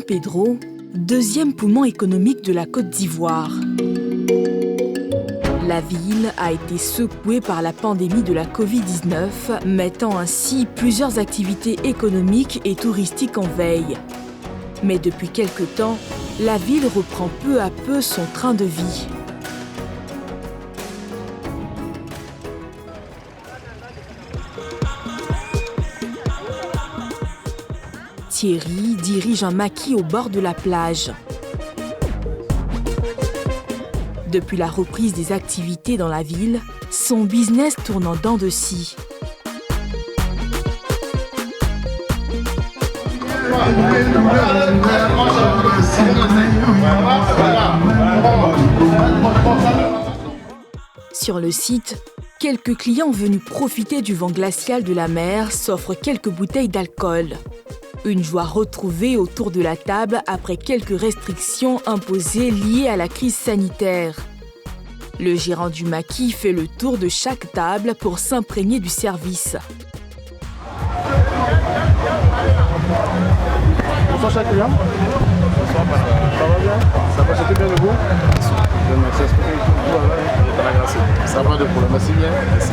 Pedro, deuxième poumon économique de la Côte d'Ivoire. La ville a été secouée par la pandémie de la Covid-19, mettant ainsi plusieurs activités économiques et touristiques en veille. Mais depuis quelque temps, la ville reprend peu à peu son train de vie. Thierry dirige un maquis au bord de la plage. Depuis la reprise des activités dans la ville, son business tourne en dents de scie. Sur le site, quelques clients venus profiter du vent glacial de la mer s'offrent quelques bouteilles d'alcool. Une joie retrouvée autour de la table après quelques restrictions imposées liées à la crise sanitaire. Le gérant du maquis fait le tour de chaque table pour s'imprégner du service. Bonsoir chaque client. Bonsoir madame. Ça va bien? Ça va, c'était bien de vous? Merci. Ça va de problème, merci bien. Merci.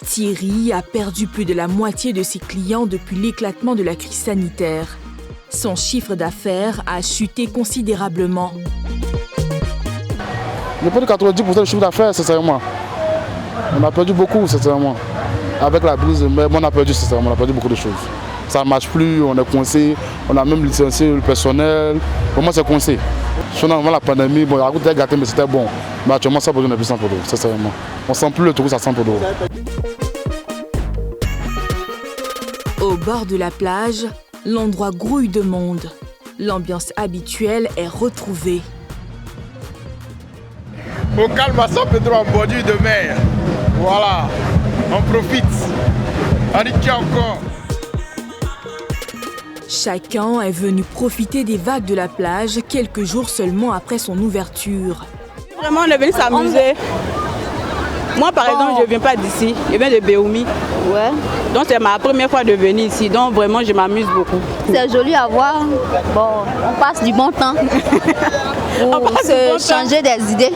Thierry a perdu plus de la moitié de ses clients depuis l'éclatement de la crise sanitaire. Son chiffre d'affaires a chuté considérablement. Il y a plus de 90% du chiffre d'affaires, sincèrement. On a perdu beaucoup, sincèrement. Avec la crise, mais on a perdu, sincèrement, on a perdu beaucoup de choses. Ça ne marche plus, on est coincé, on a même licencié le personnel. Comment c'est coincé? Avant la pandémie, bon, la route était gâtée, mais c'était bon. Mais actuellement, ça ne plus sans Pedro, sincèrement. On ne sent plus le tourisme à San Pedro. Au bord de la plage, l'endroit grouille de monde. L'ambiance habituelle est retrouvée. Au calme à San Pedro en bordure de mer. Voilà, on profite. On y tient encore. Chacun est venu profiter des vagues de la plage quelques jours seulement après son ouverture. Vraiment, on est venu s'amuser. Moi, par exemple, je ne viens pas d'ici, je viens de Béoumi. Ouais. Donc, c'est ma première fois de venir ici. Donc, vraiment, je m'amuse beaucoup. C'est joli à voir. Bon, on passe du bon temps. Pour se changer des idées.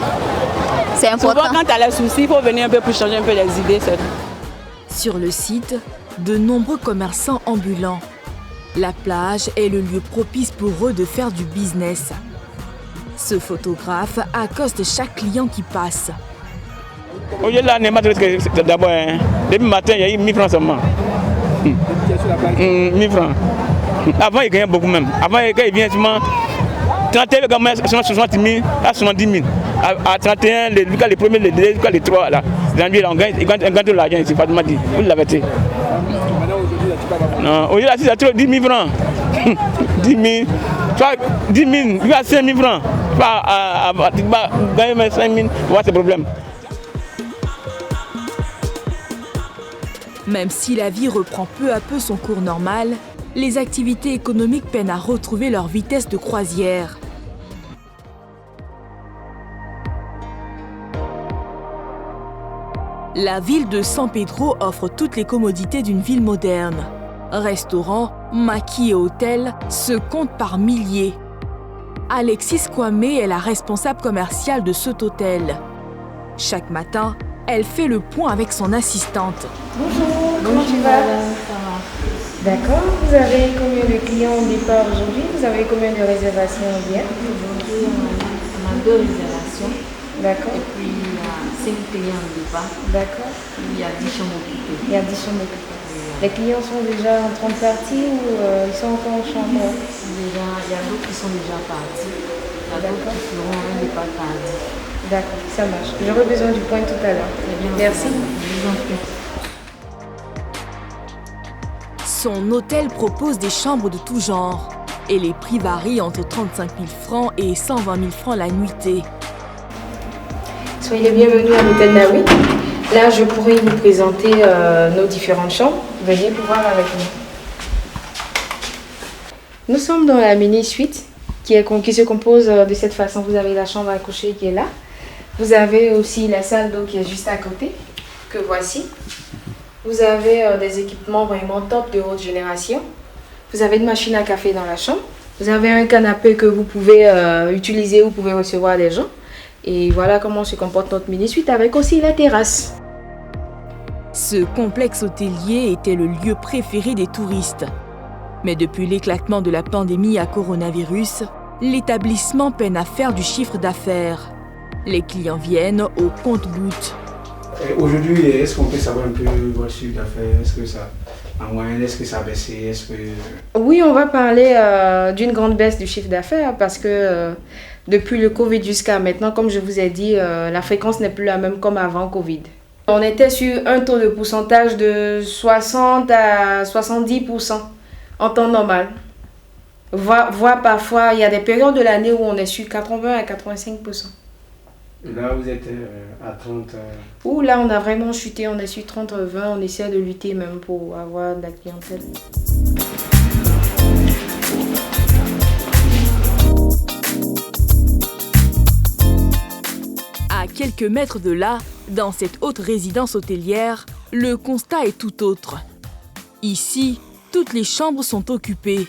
C'est important. Souvent, quand tu as les soucis, il faut venir un peu pour changer un peu les idées. Sur le site, de nombreux commerçants ambulants. La plage est le lieu propice pour eux de faire du business. Ce photographe accoste chaque client qui passe. Aujourd'hui, là, d'abord, depuis le matin, il y a eu 1000 francs seulement. 1000 francs. Avant, il gagnait beaucoup même. Avant, il vient seulement 31 000, 60 000 à 70 000. À 31, les premiers, les 3, là, on gagne de l'argent ici, Fatima dit. Vous l'avez dit. Non, aujourd'hui, là, c'est trop 10 000 francs. 10 000, 10 000, il y a 5 000 francs. Tu vas gagner 5 000, voilà ce problème. Même si la vie reprend peu à peu son cours normal, les activités économiques peinent à retrouver leur vitesse de croisière. La ville de San Pedro offre toutes les commodités d'une ville moderne. Restaurants, maquis et hôtels se comptent par milliers. Alexis Kwame est la responsable commerciale de cet hôtel. Chaque matin, elle fait le point avec son assistante. Bonjour, comment tu vas? D'accord, vous avez combien de clients au départ aujourd'hui? Vous avez combien de réservations bien? Aujourd'hui, on a 2 réservations. D'accord. Et puis, il y a 5 clients au départ. D'accord. Il y a 10 chambres occupées. Il y a 10 chambres occupées. Les clients sont déjà en train de partir ou ils sont encore en chambre? Déjà, il y a d'autres qui sont déjà partis. Il y a d'autres qui feront un départ tardif. D'accord, ça marche. J'aurai besoin du point tout à l'heure. Merci. Son hôtel propose des chambres de tout genre et les prix varient entre 35 000 francs et 120 000 francs la nuitée. Soyez les bienvenus à l'hôtel Naoui. Là, je pourrais vous présenter nos différentes chambres. Veuillez pouvoir avec nous. Nous sommes dans la mini-suite qui se compose de cette façon. Vous avez la chambre à coucher qui est là. Vous avez aussi la salle d'eau qui est juste à côté, que voici. Vous avez des équipements vraiment top de haute génération. Vous avez une machine à café dans la chambre. Vous avez un canapé que vous pouvez utiliser, vous pouvez recevoir des gens. Et voilà comment se comporte notre mini-suite avec aussi la terrasse. Ce complexe hôtelier était le lieu préféré des touristes. Mais depuis l'éclatement de la pandémie à coronavirus, l'établissement peine à faire du chiffre d'affaires. Les clients viennent au compte-gouttes. Aujourd'hui, est-ce qu'on peut savoir un peu votre chiffre d'affaires? Est-ce que ça, en moyenne, est-ce que ça a baissé? Oui, on va parler d'une grande baisse du chiffre d'affaires parce que depuis le Covid jusqu'à maintenant, comme je vous ai dit, la fréquence n'est plus la même comme avant Covid. On était sur un taux de pourcentage de 60 à 70% en temps normal. Voire parfois, il y a des périodes de l'année où on est sur 80 à 85%. Là, vous êtes à 30... Ouh, là, on a vraiment chuté, on est sur 30-20, on essaie de lutter même pour avoir de la clientèle. À quelques mètres de là, dans cette haute résidence hôtelière, le constat est tout autre. Ici, toutes les chambres sont occupées.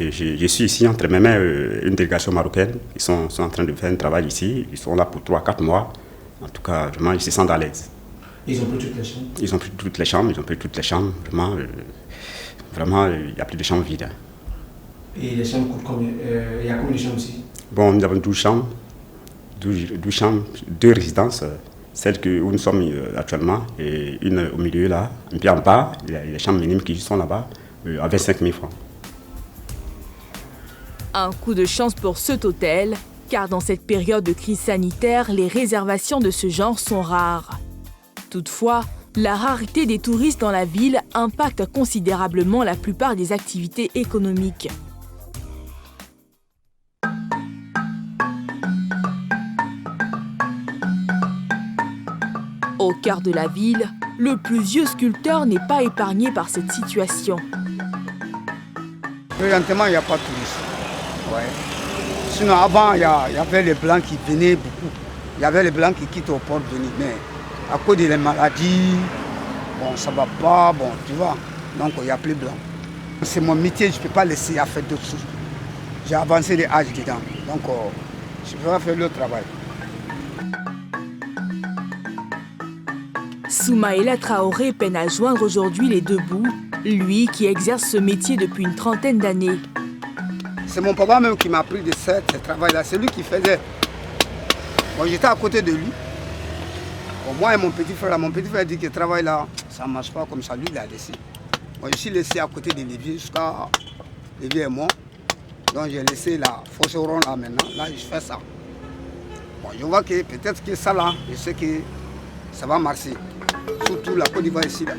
Je suis ici entre mes mains une délégation marocaine. Ils sont en train de faire un travail ici. Ils sont là pour 3-4 mois. En tout cas, vraiment, ils se sentent à l'aise. Ils ont pris toutes les chambres? Ils ont pris toutes les chambres. Ils ont pris toutes les chambres. Vraiment, il n'y a plus de chambres vides. Et les chambres coûtent combien? Il y a combien de chambres ici? Bon, nous avons 12 chambres. 12 chambres, 2 résidences. Celle où nous sommes actuellement et une au milieu là. Et puis en bas, il y a les chambres minimes qui sont là-bas à 25 000 francs. Un coup de chance pour cet hôtel, car dans cette période de crise sanitaire, les réservations de ce genre sont rares. Toutefois, la rareté des touristes dans la ville impacte considérablement la plupart des activités économiques. Au cœur de la ville, le plus vieux sculpteur n'est pas épargné par cette situation. Présentement, il n'y a pas de touristes. Ouais. Sinon, avant, il y avait les Blancs qui venaient beaucoup. Il y avait les Blancs qui quittent au port de venir. Mais à cause des maladies, bon, ça ne va pas, bon, tu vois. Donc, il n'y a plus de Blancs. C'est mon métier, je ne peux pas laisser à faire d'autres choses. J'ai avancé des âges dedans. Donc, je peux faire le travail. Soumaïla Traoré peine à joindre aujourd'hui les deux bouts, lui qui exerce ce métier depuis une trentaine d'années. C'est mon papa même qui m'a pris de ce travail-là. C'est lui qui faisait. Bon, j'étais à côté de lui. Bon, moi et mon petit frère dit que le travail là, ça ne marche pas comme ça. Lui, il a laissé. Moi, je suis laissé à côté de l'évier jusqu'à l'évier est mort. Donc, j'ai laissé la fosse ronde là maintenant. Là, je fais ça. Bon, je vois que peut-être que ça là, je sais que ça va marcher. Surtout la Côte d'Ivoire ici là.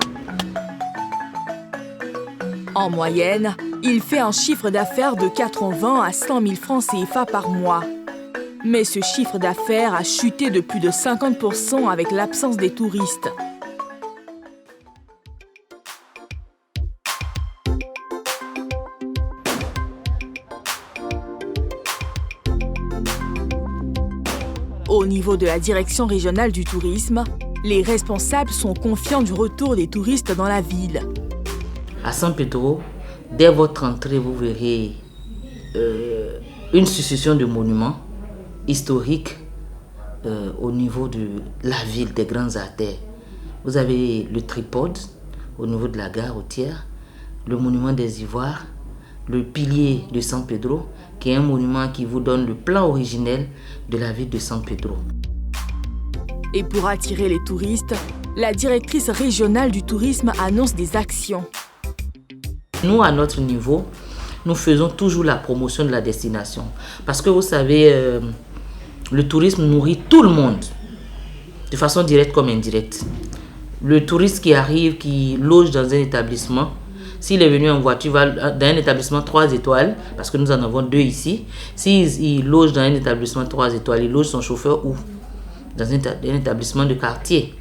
En moyenne, il fait un chiffre d'affaires de 80 à 100 000 francs CFA par mois. Mais ce chiffre d'affaires a chuté de plus de 50% avec l'absence des touristes. Au niveau de la direction régionale du tourisme, les responsables sont confiants du retour des touristes dans la ville. À San Pedro, dès votre entrée, vous verrez une succession de monuments historiques au niveau de la ville, des grandes artères. Vous avez le tripode au niveau de la gare routière, le monument des Ivoires, le pilier de San Pedro, qui est un monument qui vous donne le plan originel de la ville de San Pedro. Et pour attirer les touristes, la directrice régionale du tourisme annonce des actions. Nous, à notre niveau, nous faisons toujours la promotion de la destination. Parce que vous savez, le tourisme nourrit tout le monde, de façon directe comme indirecte. Le touriste qui arrive, qui loge dans un établissement, s'il est venu en voiture, va dans un établissement 3 étoiles, parce que nous en avons 2 ici. S'il loge dans un établissement 3 étoiles, il loge son chauffeur où? Dans un établissement de quartier.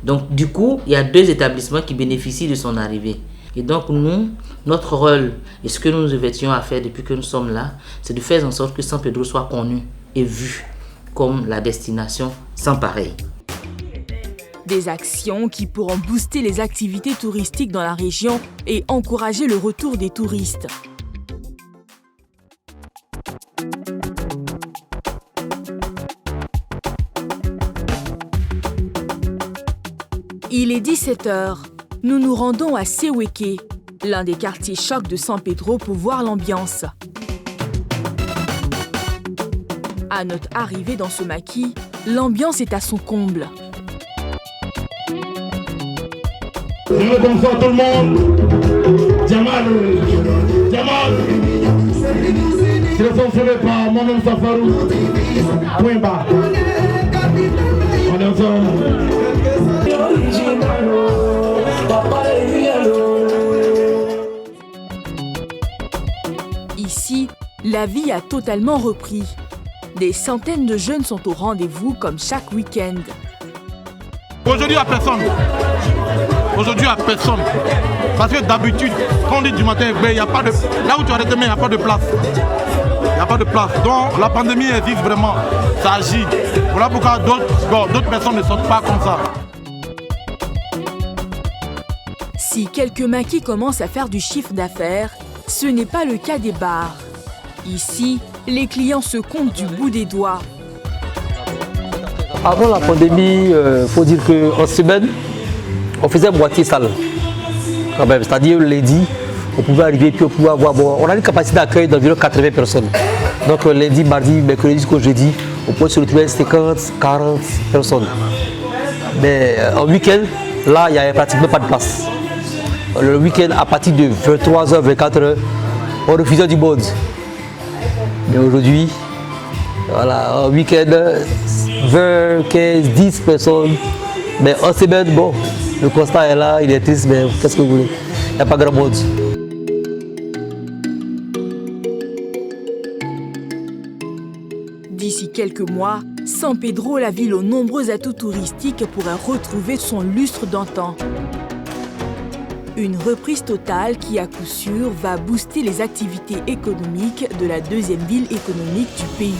Donc, du coup, il y a 2 établissements qui bénéficient de son arrivée. Et donc, nous, notre rôle, et ce que nous nous étions à faire depuis que nous sommes là, c'est de faire en sorte que San Pedro soit connu et vu comme la destination sans pareil. Des actions qui pourront booster les activités touristiques dans la région et encourager le retour des touristes. Il est 17h. Nous nous rendons à Seweke, l'un des quartiers chocs de San Pedro, pour voir l'ambiance. À notre arrivée dans ce maquis, l'ambiance est à son comble. Bonsoir tout le monde. Jamal. C'est le son fait par mon-même Safarou. Point bas. On est ensemble. Ici, la vie a totalement repris. Des centaines de jeunes sont au rendez-vous comme chaque week-end. Aujourd'hui, à personne. Aujourd'hui, à personne. Parce que d'habitude, quand on dit du matin, il y a pas de... là où tu arrêtes demain, il n'y a pas de place. Il n'y a pas de place. Donc la pandémie existe vraiment. Ça agit. Voilà pourquoi d'autres personnes ne sortent pas comme ça. Si quelques maquis commencent à faire du chiffre d'affaires, ce n'est pas le cas des bars. Ici, les clients se comptent du bout des doigts. Avant la pandémie, faut dire qu'en semaine, on faisait moitié salle. Quand même, c'est-à-dire lundi, on pouvait arriver puis on pouvait avoir... Bon, on a une capacité d'accueil d'environ 80 personnes. Donc lundi, mardi, mercredi jusqu'au jeudi, on peut se retrouver 50, 40 personnes. Mais en week-end, là, il n'y avait pratiquement pas de place. Le week-end, à partir de 23h, 24h, on refusait du monde. Mais aujourd'hui, voilà, en week-end, 20, 15, 10 personnes. Mais en semaine, bon, le constat est là, il est triste, mais qu'est-ce que vous voulez? Il n'y a pas grand monde. D'ici quelques mois, San Pedro, la ville aux nombreux atouts touristiques, pourrait retrouver son lustre d'antan. Une reprise totale qui, à coup sûr, va booster les activités économiques de la deuxième ville économique du pays.